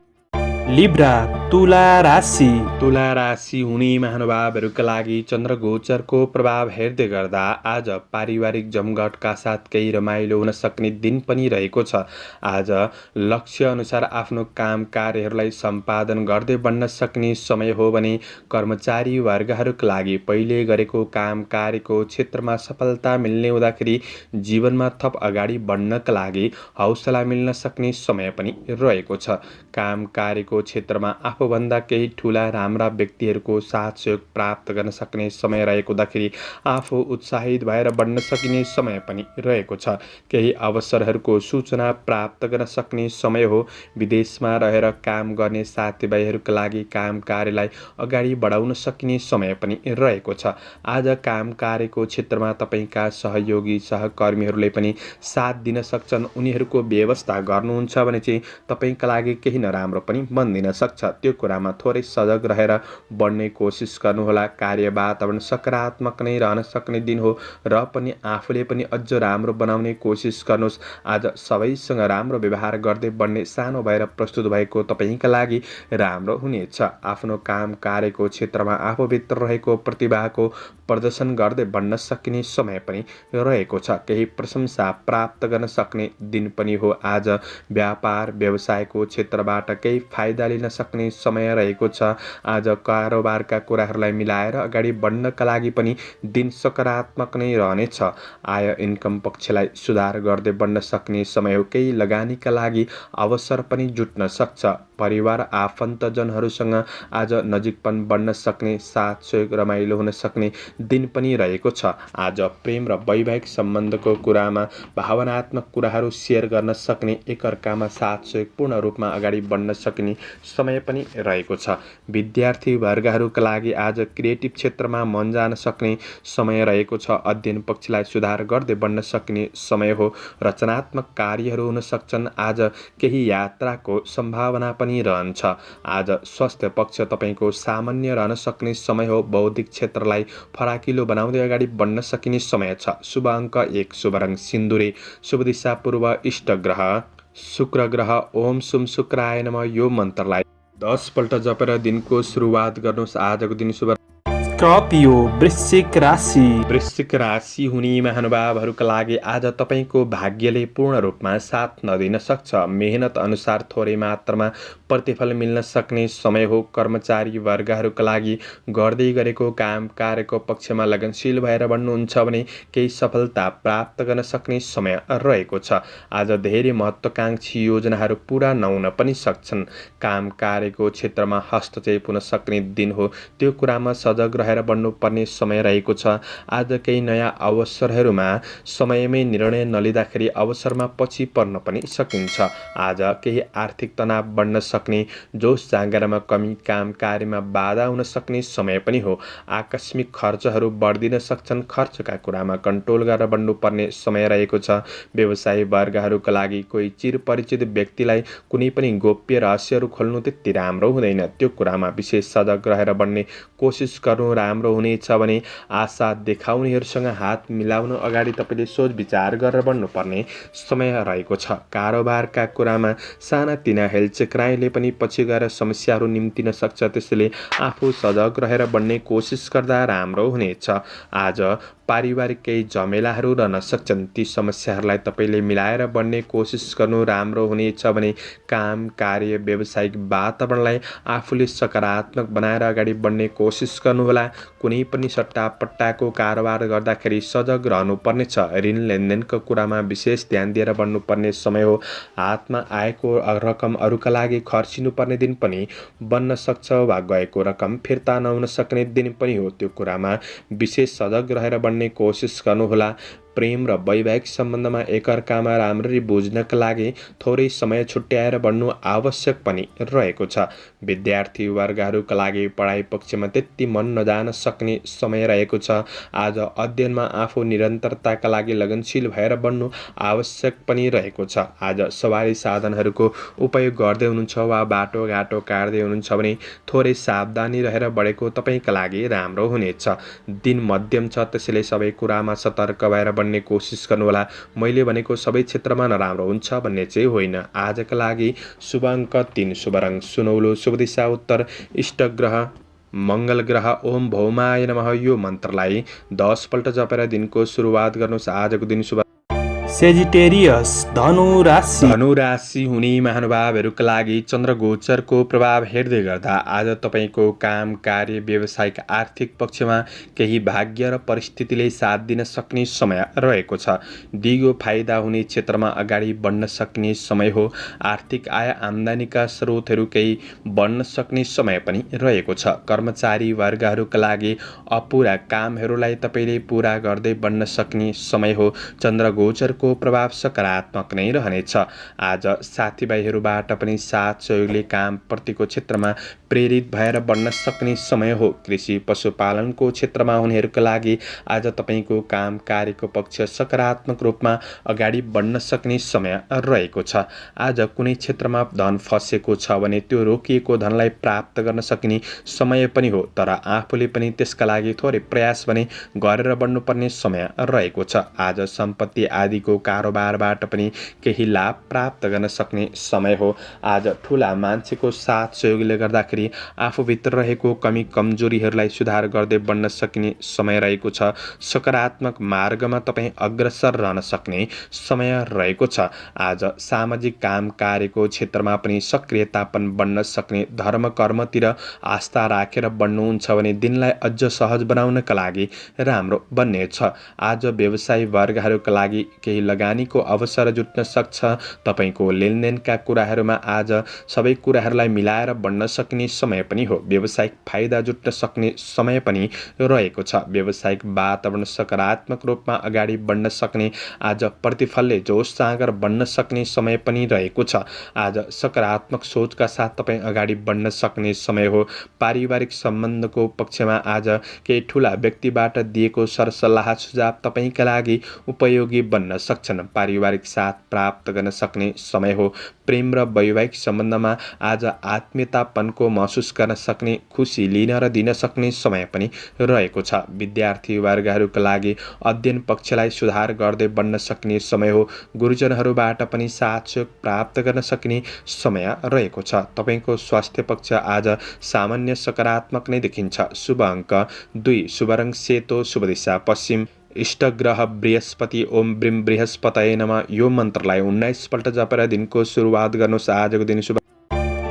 लिब्रा तुला राशि। तुला राशि हुने महानुभावहरूका लागि चन्द्रगोचरको प्रभाव हेर्दै गर्दा आज पारिवारिक जमघटका साथ केही रमाइलो हुन सक्ने दिन पनि रहेको छ। आज लक्ष्य अनुसार आफ्नो काम कार्यहरूलाई सम्पादन गर्दै बढ्न सक्ने समय हो भने कर्मचारी वर्गहरूका लागि पहिले गरेको काम कार्यको क्षेत्रमा सफलता मिल्ने हुँदाखेरि जीवनमा थप अगाडि बढ्नका लागि हौसला मिल्न सक्ने समय पनि रहेको छ। काम कार्यको क्षेत्रमा आफूभन्दा केही ठुला राम्रा व्यक्तिहरूको साथ सहयोग प्राप्त गर्न सक्ने समय रहेको हुँदाखेरि आफू उत्साहित भएर बढ्न सकिने समय पनि रहेको छ। केही अवसरहरूको सूचना प्राप्त गर्न सक्ने समय हो। विदेशमा रहेर काम गर्ने साथीभाइहरूका लागि काम कार्यलाई अगाडि बढाउन सकिने समय पनि रहेको छ। आज काम कार्यको क्षेत्रमा तपाईँका सहयोगी सहकर्मीहरूले पनि साथ दिन सक्छन्। उनीहरूको व्यवस्था गर्नुहुन्छ भने चाहिँ तपाईँका लागि केही नराम्रो पनि बन्दिन सक्छ। त्यो कुरामा थोरै सजग रहेर बढ्ने कोसिस गर्नुहोला। कार्य वातावरण सकारात्मक नै रहन सक्ने दिन हो र पनि आफूले पनि अझ राम्रो बनाउने कोसिस गर्नुहोस्। आज सबैसँग राम्रो व्यवहार गर्दै बढ्ने सानो भएर प्रस्तुत भएको तपाईँका लागि राम्रो हुनेछ। आफ्नो काम कार्यको क्षेत्रमा आफूभित्र रहेको प्रतिभाको प्रदर्शन गर्दै बढ्न सकिने समय पनि रहेको छ। केही प्रशंसा प्राप्त गर्न सक्ने दिन पनि हो। आज व्यापार व्यवसायको क्षेत्रबाट केही फाइदा लिन सक्ने समय रहेको छ। आज कारोबारका कुराहरूलाई मिलाएर अगाडि बढ्नका लागि पनि दिन सकारात्मक नै रहनेछ। आय इन्कम पक्षलाई सुधार गर्दै बढ्न सक्ने समय हो। केही लगानीका लागि अवसर पनि जुट्न सक्छ। परिवार आफन्तजनहरूसँग आज नजिकपन बढ्न सक्ने, साथ सहयोग रमाइलो हुन सक्ने दिन पनि रहेको छ। आज प्रेम र वैवाहिक सम्बन्धको कुरामा भावनात्मक कुराहरू सेयर गर्न सक्ने, एकअर्कामा साथ सहयोग पूर्ण रूपमा अगाडि बढ्न सक्ने समय पनि रहेको छ। विद्यार्थी वर्गहरूका लागि आज क्रिएटिभ क्षेत्रमा मन जान सक्ने समय रहेको छ। अध्ययन पक्षलाई सुधार गर्दै बढ्न सक्ने समय हो। रचनात्मक कार्यहरू हुन सक्छन्। आज केही यात्राको सम्भावना पनि रहन्छ। आज स्वास्थ्य पक्ष तपाईँको सामान्य रहन सक्ने समय हो। बौद्धिक क्षेत्रलाई फराकिलो बनाउँदै अगाडि बढ्न सकिने समय छ। शुभ अङ्क 1, शुभ रङ सिन्दुरे, शुभ दिशा पूर्व, इष्ट ग्रह शुक्र ग्रह। ओम सुम शुक्राय नमः यो मन्त्रलाई 10 पल्ट जपेर दिनको सुरुवात गर्नुहोस्। आजको दिन शुभ। स्कर्पियो वृश्चिक राशि। वृश्चिक राशि हुने महानुभावहरूका लागि आज तपाईँको भाग्यले पूर्ण रूपमा साथ नदिन सक्छ। मेहनत अनुसार थोरै मात्रामा प्रतिफल मिल्न सक्ने समय हो। कर्मचारी वर्गहरूका लागि गर्दै गरेको काम कार्यको पक्षमा लगनशील भएर बढ्नुहुन्छ भने केही सफलता प्राप्त गर्न सक्ने समय रहेको छ। आज धेरै महत्त्वाकांक्षी योजनाहरू पुरा नहुन पनि सक्छन्। काम कार्यको क्षेत्रमा हस्तक्षेप हुन सक्ने दिन हो। त्यो कुरामा सजग रहेर बढ्नुपर्ने समय रहेको छ। आज केही नयाँ अवसरहरूमा समयमै निर्णय नलिँदाखेरि अवसरमा पछि पर्न पनि सकिन्छ। आज केही आर्थिक तनाव बढ्न सक्ने, जोस जाँगरमा कमी, काम कार्यमा बाधा हुन सक्ने समय पनि हो। आकस्मिक खर्चहरू बढ्दिन सक्छन्। खर्चका कुरामा कन्ट्रोल गरेर बढ्नुपर्ने समय रहेको छ। व्यवसायी वर्गहरूका लागि कोही चिरपरिचित व्यक्तिलाई कुनै पनि गोप्य रहस्यहरू खोल्नु त्यति राम्रो हुँदैन। त्यो कुरामा विशेष सजग रहेर बढ्ने कोसिस गर्नु राम्रो हुनेछ भने आशा देखाउनेहरूसँग हात मिलाउन अगाडि तपाईँले सोच विचार गरेर बढ्नुपर्ने समय रहेको छ। कारोबारका कुरामा सानातिना हेलचेक्राइले पनि पछि गएर समस्याहरू निम्तिन सक्छ। त्यसैले आफू सजग रहेर बढ्ने कोसिस गर्दा राम्रो हुनेछ। आज पारिवारिक केही झमेलाहरू रहन सक्छन्। ती समस्याहरूलाई तपाईँले मिलाएर बढ्ने कोसिस गर्नु राम्रो हुनेछ भने काम कार्य व्यावसायिक वातावरणलाई आफूले सकारात्मक बनाएर अगाडि बढ्ने कोसिस गर्नुहोला। कुनै पनि सट्टापट्टाको कारोबार गर्दाखेरि सजग रहनुपर्नेछ। ऋण लेनदेनको कुरामा विशेष ध्यान दिएर बढ्नुपर्ने समय हो। हातमा आएको रकम अरूका लागि खर्चिनुपर्ने दिन पनि बन्न सक्छ वा गएको रकम फिर्ता नहुन सक्ने दिन पनि हो। त्यो कुरामा विशेष सजग रहेर बढ्ने कोसिस गर्नुहोला। प्रेम र वैवाहिक सम्बन्धमा एकअर्कामा राम्ररी बुझ्नका लागि थोरै समय छुट्याएर बढ्नु आवश्यक पनि रहेको छ। विद्यार्थी वर्गहरूका लागि पढाइ पक्षमा त्यति मन नजान सक्ने समय रहेको छ। आज अध्ययनमा आफू निरन्तरताका लागि लगनशील भएर बढ्नु आवश्यक पनि रहेको छ। आज सवारी साधनहरूको उपयोग गर्दै हुनुहुन्छ वा बाटोघाटो काट्दै हुनुहुन्छ भने थोरै सावधानी रहेर बढेको तपाईँका लागि राम्रो हुनेछ। दिन मध्यम छ, त्यसैले सबै कुरामा सतर्क भएर बढ्ने कोसिस गर्नुहोला। मैले भनेको सबै क्षेत्रमा नराम्रो हुन्छ भन्ने चाहिँ होइन। आजका लागि शुभ अङ्क 3, शुभ रङ सुनौलो, शुभ दिशा उत्तर, इष्ट ग्रह मङ्गल ग्रह। ओम भौमाय नमः यो मन्त्रलाई 10 पल्ट जपेर दिनको सुरुवात गर्नुहोस्। आजको दिन शुभ। सेजिटेरियस धनु राशि। धनु राशि हुने महानुभावहरूका लागि चन्द्र गोचरको प्रभाव हेर्दै गर्दा आज तपाईँको काम, कार्य, व्यावसायिक, आर्थिक पक्षमा केही भाग्य र परिस्थितिले साथ दिन सक्ने समय रहेको छ। दिगो फाइदा हुने क्षेत्रमा अगाडि बढ्न सक्ने समय हो। आर्थिक आय आम्दानीका स्रोतहरू केही बढ्न सक्ने समय पनि रहेको छ। कर्मचारी वर्गहरूका लागि अपुरा कामहरूलाई तपाईँले पुरा गर्दै बढ्न सक्ने समय हो। चन्द्र गोचरको प्रभाव सकारात्मक नै रहनेछ। आज साथीभाइहरूबाट पनि साथ सहयोगले कामप्रतिको क्षेत्रमा प्रेरित भएर बढ्न सक्ने समय हो। कृषि पशुपालनको क्षेत्रमा हुनेहरूका लागि आज तपाईँको काम कार्यको पक्ष सकारात्मक रूपमा अगाडि बढ्न सक्ने समय रहेको छ। आज कुनै क्षेत्रमा धन फसेको छ भने त्यो रोकिएको धनलाई प्राप्त गर्न सकिने समय पनि हो, तर आफूले पनि त्यसका लागि थोरै प्रयास भने गरेर बढ्नुपर्ने समय रहेको छ। आज सम्पत्ति आदिको कारोबारबाट पनि केही लाभ प्राप्त गर्न सक्ने समय हो। आज ठुला मान्छेको साथ सहयोगले गर्दाखेरि आफूभित्र रहेको कमी कमजोरीहरूलाई सुधार गर्दै बढ्न सकिने समय रहेको छ। सकारात्मक मार्गमा तपाईँ अग्रसर रहन सक्ने समय रहेको छ। आज सामाजिक काम कार्यको क्षेत्रमा पनि सक्रियतापन बढ्न सक्ने, धर्म कर्मतिर आस्था राखेर बढ्नुहुन्छ भने दिनलाई अझ सहज बनाउनका लागि राम्रो बन्नेछ। आज व्यवसायी वर्गहरूका लागि केही लगानीको अवसर जुट्न सक्छ। तपाईँको लेनदेनका कुराहरूमा आज सबै कुराहरूलाई मिलाएर बढ्न सक्ने समय पनि हो। व्यावसायिक फाइदा जुट्न सक्ने समय पनि रहेको छ। व्यावसायिक वातावरण सकारात्मक रूपमा अगाडि बढ्न सक्ने, आज प्रतिफलले जोस जाँगर बढ्न सक्ने समय पनि रहेको छ। आज सकारात्मक सोचका साथ तपाईँ अगाडि बढ्न सक्ने समय हो। पारिवारिक सम्बन्धको पक्षमा आज केही ठुला व्यक्तिबाट दिएको सरसल्लाह सुझाव तपाईँका लागि उपयोगी बन्न सक्छन्। पारिवारिक साथ प्राप्त गर्न सक्ने समय हो। प्रेम र वैवाहिक सम्बन्धमा आज आत्मीयतापनको महसुस गर्न सक्ने, खुसी लिन र दिन सक्ने समय पनि रहेको छ। विद्यार्थी वर्गहरूका लागि अध्ययन पक्षलाई सुधार गर्दै बढ्न सक्ने समय हो। गुरुजनहरूबाट पनि साथ सहयोग प्राप्त गर्न सक्ने समय रहेको छ। तपाईँको स्वास्थ्य पक्ष आज सामान्य सकारात्मक नै देखिन्छ। शुभ अङ्क 2, शुभ रङ सेतो, शुभ दिशा पश्चिम, इष्ट ग्रह बृहस्पति। ओम ब्रीम बृहस्पतये नमः यो मन्त्रलाई 19 पल्ट जपेर दिनको सुरुवात गर्नुहोस्। आजको दिन शुभ।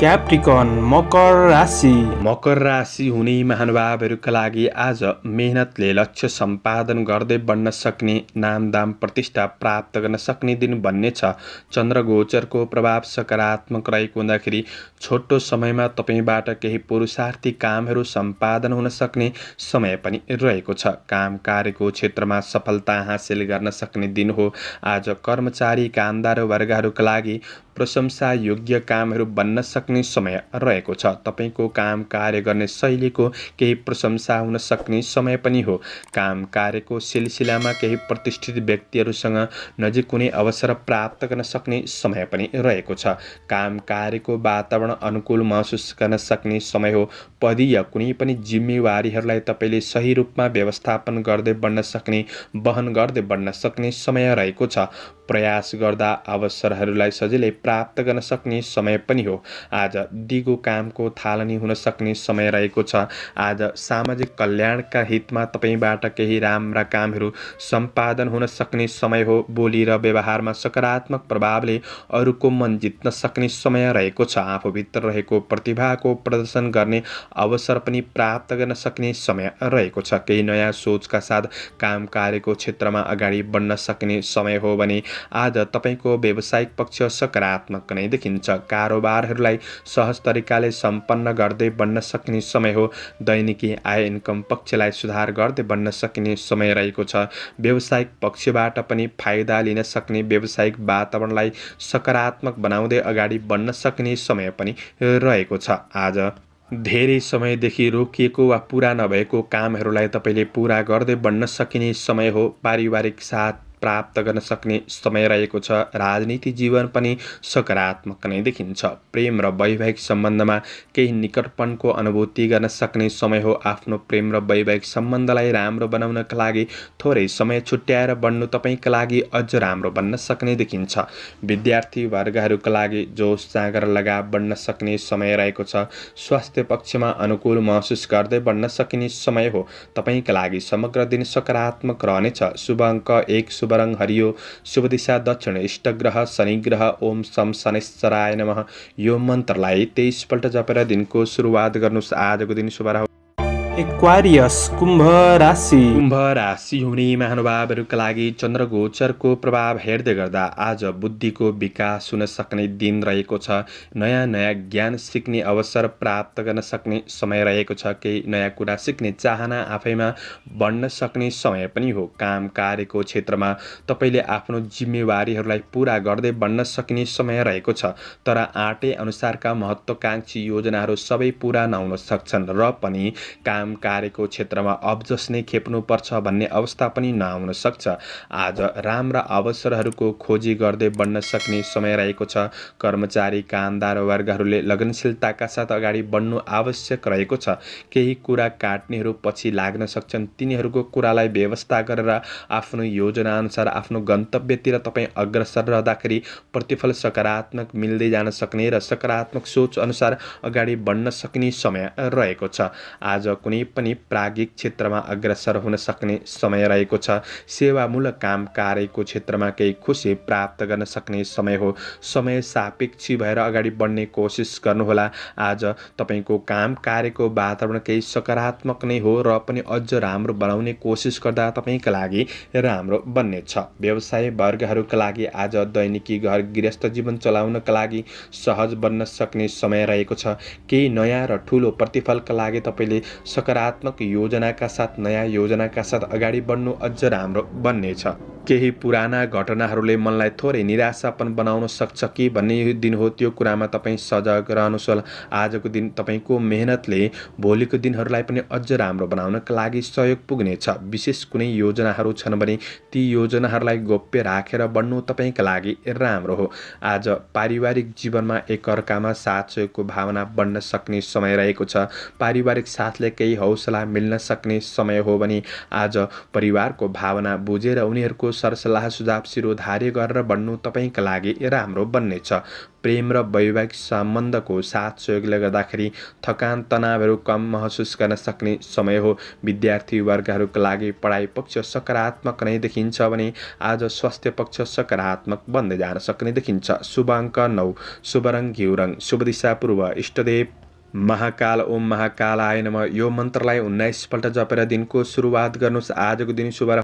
क्याप्रिकन मकर राशि। मकर राशि हुने महानुभावहरूका लागि आज मेहनतले लक्ष्य सम्पादन गर्दै बढ्न सक्ने, नाम दाम प्रतिष्ठा प्राप्त गर्न सक्ने दिन बन्ने छ। चन्द्र गोचरको प्रभाव सकारात्मक रहेको हुँदाखेरि छोटो समयमा तपाईँबाट केही पुरुषार्थी कामहरू सम्पादन हुन सक्ने समय पनि रहेको छ। काम कार्यको क्षेत्रमा सफलता हासिल गर्न सक्ने दिन हो। आज कर्मचारी कामदार वर्गहरूका लागि प्रशंसा योग्य कामहरू बन्न सक्ने समय रहेको छ। तपाईँको काम कार्य गर्ने शैलीको केही प्रशंसा हुन सक्ने समय पनि हो। काम कार्यको सिलसिलामा केही प्रतिष्ठित व्यक्तिहरूसँग नजिक हुने अवसर प्राप्त गर्न सक्ने समय पनि रहेको छ। काम कार्यको वातावरण अनुकूल महसुस गर्न सक्ने समय हो। पदी या कुनै पनि जिम्मेवारीहरूलाई तपाईँले सही रूपमा व्यवस्थापन गर्दै बढ्न सक्ने, वहन गर्दै बढ्न सक्ने समय रहेको छ। प्रयास गर्दा अवसरहरूलाई सजिलै प्राप्त गर्न सक्ने समय पनि हो। आज दिगो कामको थालनी हुन सक्ने समय रहेको छ। आज सामाजिक कल्याणका हितमा तपाईँबाट केही राम्रा कामहरू सम्पादन हुन सक्ने समय हो। बोली र व्यवहारमा सकारात्मक प्रभावले अरूको मन जित्न सक्ने समय रहेको छ। आफूभित्र रहेको प्रतिभाको प्रदर्शन गर्ने अवसर पनि प्राप्त गर्न सक्ने समय रहेको छ। केही नयाँ सोचका साथ काम कार्यको क्षेत्रमा अगाडि बढ्न सक्ने समय हो भने आज तपाईँको व्यावसायिक पक्ष सकारात्मक नै देखिन्छ। कारोबारहरूलाई सहज तरिकाले सम्पन्न गर्दै बन्न सक्ने समय हो। दैनिकी आय इन्कम पक्षलाई सुधार गर्दै बन्न सकिने समय रहेको छ। व्यावसायिक पक्षबाट पनि फाइदा लिन सक्ने, व्यावसायिक वातावरणलाई सकारात्मक बनाउँदै अगाडि बढ्न सक्ने समय पनि रहेको छ। आज धेरै समयदेखि रोकिएको वा पुरा नभएको कामहरूलाई तपाईँले पुरा गर्दै बढ्न सकिने समय हो। पारिवारिक साथ प्राप्त गर्न सक्ने समय रहेको छ। राजनीति जीवन पनि सकारात्मक नै देखिन्छ। प्रेम र वैवाहिक सम्बन्धमा केही निकटपनको अनुभूति गर्न सक्ने समय हो। आफ्नो प्रेम र वैवाहिक सम्बन्धलाई राम्रो बनाउनका लागि थोरै समय छुट्याएर बढ्नु तपाईँका लागि अझ राम्रो बन्न सक्ने देखिन्छ। विद्यार्थी वर्गहरूका लागि जोस जाँगर लगाएर बढ्न सक्ने समय रहेको छ। स्वास्थ्य पक्षमा अनुकूल महसुस गर्दै बढ्न सकिने समय हो। तपाईँका लागि समग्र दिन सकारात्मक रहनेछ। शुभ अङ्क 1, शुभ रङ हरियो, शुभ दिशा दक्षिण, इष्ट ग्रह शनि ग्रह। ओम सम शनिश्चराय नमः। यो मन्त्रलाई 23 पल्ट जपेर दिनको सुरुवात गर्नुहोस्। आजको दिन शुभ रहोस्। एक्वारियस कुम्भ राशि। कुम्भ राशि हुने महानुभावहरूका लागि चन्द्रगोचरको प्रभाव हेर्दै गर्दा आज बुद्धिको विकास हुन सक्ने दिन रहेको छ। नयाँ नयाँ ज्ञान सिक्ने अवसर प्राप्त गर्न सक्ने समय रहेको छ। केही नयाँ कुरा सिक्ने चाहना आफैमा बढ्न सक्ने समय पनि हो। काम कार्यको क्षेत्रमा तपाईँले आफ्नो जिम्मेवारीहरूलाई पुरा गर्दै बढ्न सक्ने समय रहेको छ। तर आँटे अनुसारका महत्त्वकाङ्क्षी योजनाहरू सबै पुरा नहुन सक्छन् र पनि काम कार्यको क्षेत्रमा अब जसले खेप्नुपर्छ भन्ने अवस्था पनि नआउन सक्छ। आज राम्रा अवसरहरूको खोजी गर्दै बढ्न सक्ने समय रहेको छ। कर्मचारी कामदार वर्गहरूले लगनशीलताका साथ अगाडि बढ्नु आवश्यक रहेको छ। केही कुरा काट्नेहरू पछि लाग्न सक्छन्। तिनीहरूको कुरालाई व्यवस्था गरेर आफ्नो योजनाअनुसार आफ्नो गन्तव्यतिर तपाईँ अग्रसर रहँदाखेरि प्रतिफल सकारात्मक मिल्दै जान सक्ने र सकारात्मक सोच अनुसार अगाडि बढ्न सक्ने समय रहेको छ। आज कुनै पनि प्राज्ञिक क्षेत्रमा अग्रसर हुन सक्ने समय रहेको छ। सेवामूलक काम कार्यको क्षेत्रमा केही खुसी प्राप्त गर्न सक्ने समय हो। समय सापेक्षी भएर अगाडि बढ्ने कोसिस गर्नुहोला। आज तपाईँको काम कार्यको वातावरण केही सकारात्मक नै हो र पनि अझ राम्रो बनाउने कोसिस गर्दा तपाईँका लागि राम्रो बन्नेछ। व्यवसाय वर्गहरूका लागि आज दैनिकी घर गृहस्थ जीवन चलाउनका लागि सहज बन्न सक्ने समय रहेको छ। केही नयाँ र ठुलो प्रतिफलका लागि तपाईँले सकारात्मक योजनाका साथ, नयाँ योजनाका साथ अगाडि बढ्नु अझ राम्रो बन्नेछ। केही पुराना घटनाहरूले मनलाई थोरै निराशापन बनाउन सक्छ कि भन्ने दिन हो। त्यो कुरामा तपाईँ सजग रहनुहोस् होला। आजको दिन तपाईँको मेहनतले भोलिको दिनहरूलाई पनि अझ राम्रो बनाउनका लागि सहयोग पुग्नेछ। विशेष कुनै योजनाहरू छन् भने ती योजनाहरूलाई गोप्य राखेर बढ्नु तपाईँका लागि राम्रो हो। आज पारिवारिक जीवनमा एकअर्कामा साथ सहयोगको भावना बढ्न सक्ने समय रहेको छ। पारिवारिक साथले केही हौसला मिल्न सक्ने समय हो भने आज परिवारको भावना बुझेर उनीहरूको सरसल्लाह सुझाव शिरोधार्य गरेर बढ्नु तपाईँका लागि राम्रो बन्नेछ। प्रेम र वैवाहिक सम्बन्धको साथ सहयोगले गर्दाखेरि थकान तनावहरू कम महसुस गर्न सक्ने समय हो। विद्यार्थी वर्गहरूका लागि पढाइ पक्ष सकारात्मक नै देखिन्छ भने आज स्वास्थ्य पक्ष सकारात्मक बन्दै जान सक्ने देखिन्छ। शुभ अङ्क 9, शुभ रङ घिउ रङ, शुभ दिशा पूर्व, इष्टदेव महाकाल। ओम महाकालाय नमः। यो मन्त्रलाई 19 पल्ट जपेर दिनको सुरुवात गर्नुहोस्। आजको दिन शुभ।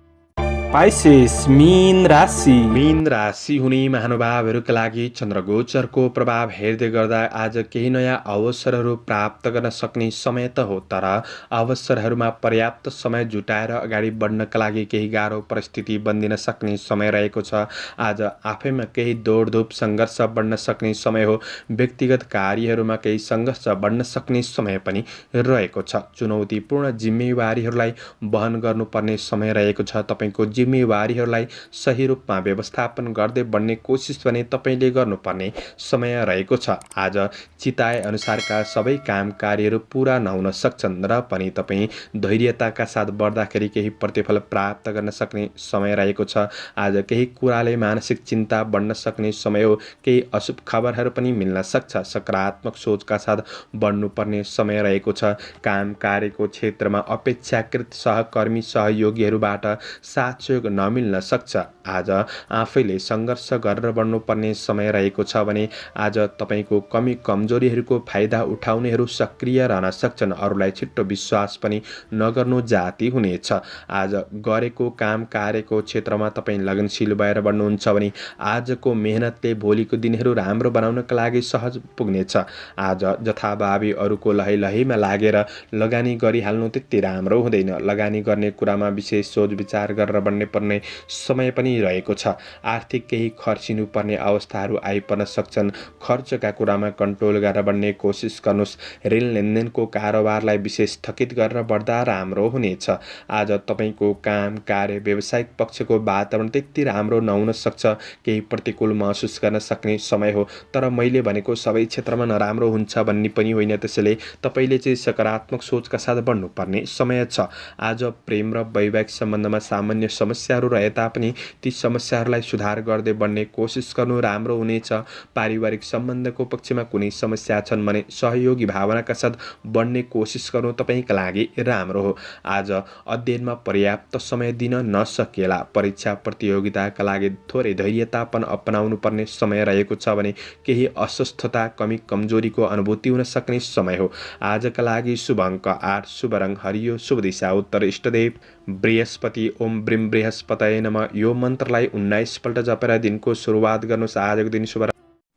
पाइसेस मीन राशि। मीन राशि हुने महानुभावहरूका लागि चन्द्रगोचरको प्रभाव हेर्दै गर्दा आज केही नयाँ अवसरहरू प्राप्त गर्न सक्ने समय त हो, तर अवसरहरूमा पर्याप्त समय जुटाएर अगाडि बढ्नका लागि केही गाह्रो परिस्थिति बन्दिन सक्ने समय रहेको छ। आज आफैमा केही दौडधुप सङ्घर्ष बढ्न सक्ने समय हो। व्यक्तिगत कार्यहरूमा केही सङ्घर्ष बढ्न सक्ने समय पनि रहेको छ। चुनौतीपूर्ण जिम्मेवारीहरूलाई वहन गर्नुपर्ने समय रहेको छ। तपाईँको जिम्मेवारीहरूलाई सही रूपमा व्यवस्थापन गर्दै बढ्ने कोसिस भने तपाईँले गर्नुपर्ने समय रहेको छ। आज चिताए अनुसारका सबै काम कार्यहरू पुरा नहुन सक्छन् र पनि तपाईँ धैर्यताका साथ बढ्दाखेरि केही प्रतिफल प्राप्त गर्न सक्ने समय रहेको छ। आज केही कुराले मानसिक चिन्ता बढ्न सक्ने समय हो। केही अशुभ खबरहरू पनि मिल्न सक्छ। सकारात्मक सोचका साथ बढ्नुपर्ने समय रहेको छ। काम कार्यको क्षेत्रमा अपेक्षाकृत सहकर्मी सहयोगीहरूबाट साथ सहयोग नमिल्न सक्छ। आज आफैले सङ्घर्ष गरेर बढ्नुपर्ने समय रहेको छ भने आज तपाईँको कमी कमजोरीहरूको फाइदा उठाउनेहरू सक्रिय रहन सक्छन्। अरूलाई छिट्टो विश्वास पनि नगर्नु जाति हुनेछ। आज गरेको काम कार्यको क्षेत्रमा तपाईँ लगनशील भएर बढ्नुहुन्छ भने आजको मेहनतले भोलिको दिनहरू राम्रो बनाउनका लागि सहज पुग्नेछ। आज जथाभावी अरूको लहैलहैमा लागेर लगानी गरिहाल्नु त्यति राम्रो हुँदैन। लगानी गर्ने कुरामा विशेष सोच विचार गरेर बढ्ने पर्ने समय पनि रहेको छ। आर्थिक केही खर्चिनु पर्ने अवस्थाहरू आइपर्न सक्छन्। खर्चका कुरामा कन्ट्रोल गरेर बढ्ने कोसिस गर्नुहोस्। ऋण लेनदेनको कारोबारलाई विशेष थकित गरेर बढ्दा राम्रो हुनेछ। आज तपाईँको काम कार्य व्यावसायिक पक्षको वातावरण त्यति राम्रो नहुन सक्छ। केही प्रतिकूल महसुस गर्न सक्ने समय हो, तर मैले भनेको सबै क्षेत्रमा नराम्रो हुन्छ भन्ने पनि होइन। त्यसैले तपाईँले चाहिँ सकारात्मक सोचका साथ बढ्नुपर्ने समय छ। आज प्रेम र वैवाहिक सम्बन्धमा सामान्य समस्याहरू रहे तापनि ती समस्याहरूलाई सुधार गर्दै बढ्ने कोसिस गर्नु राम्रो हुनेछ। पारिवारिक सम्बन्धको पक्षमा कुनै समस्या छन् भने सहयोगी भावनाका साथ बढ्ने कोसिस गर्नु तपाईँका लागि राम्रो हो। आज अध्ययनमा पर्याप्त समय दिन नसकेला। परीक्षा प्रतियोगिताका लागि थोरै धैर्यतापन अपनाउनु पर्ने समय रहेको छ भने केही अस्वस्थता कमी कमजोरीको अनुभूति हुन सक्ने समय हो। आजका लागि शुभ अङ्क 8, शुभ रङ हरियो, शुभ दिशा उत्तर, इष्टदेव बृहस्पति। ओम ब्रीम बृहस्पतये नमः। यो मन्त्रलाई 19 पल्ट जपेर दिनको सुरुवात गर्नुहोस्। आजको दिन शुभ।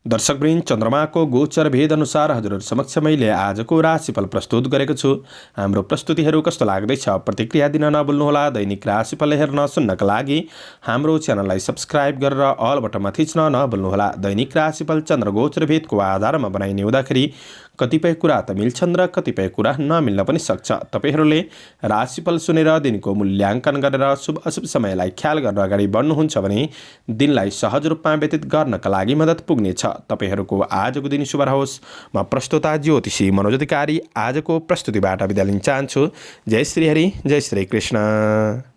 दर्शकवृन्द, चन्द्रमाको गोचर भेद अनुसार हजुरहरू समक्ष मैले आजको राशिफल प्रस्तुत गरेको छु। हाम्रो प्रस्तुतिहरू कस्तो लाग्दैछ प्रतिक्रिया दिन नभुल्नुहोला। दैनिक राशिफल हेर्न सुन्नका लागि हाम्रो च्यानललाई सब्स्क्राइब गरेर अल बटनमा थिच्न नभुल्नुहोला। दैनिक राशिफल चन्द्र गोचर भेदको आधारमा बनाइने हुँदाखेरि कतिपय कुरा त मिल्छन् र कतिपय कुरा नमिल्न पनि सक्छ। तपाईँहरूले राशिफल सुनेर दिनको मूल्याङ्कन गरेर शुभ अशुभ समयलाई ख्याल गरेर अगाडि बढ्नुहुन्छ भने दिनलाई सहज रूपमा व्यतीत गर्नका लागि मद्दत पुग्नेछ। तपाईँहरूको आजको दिन शुभ रहोस्। म प्रस्तुता ज्योतिषी मनोज अधिकारी आजको प्रस्तुतिबाट बिदा लिन चाहन्छु। जय श्री हरि, जय श्री कृष्ण।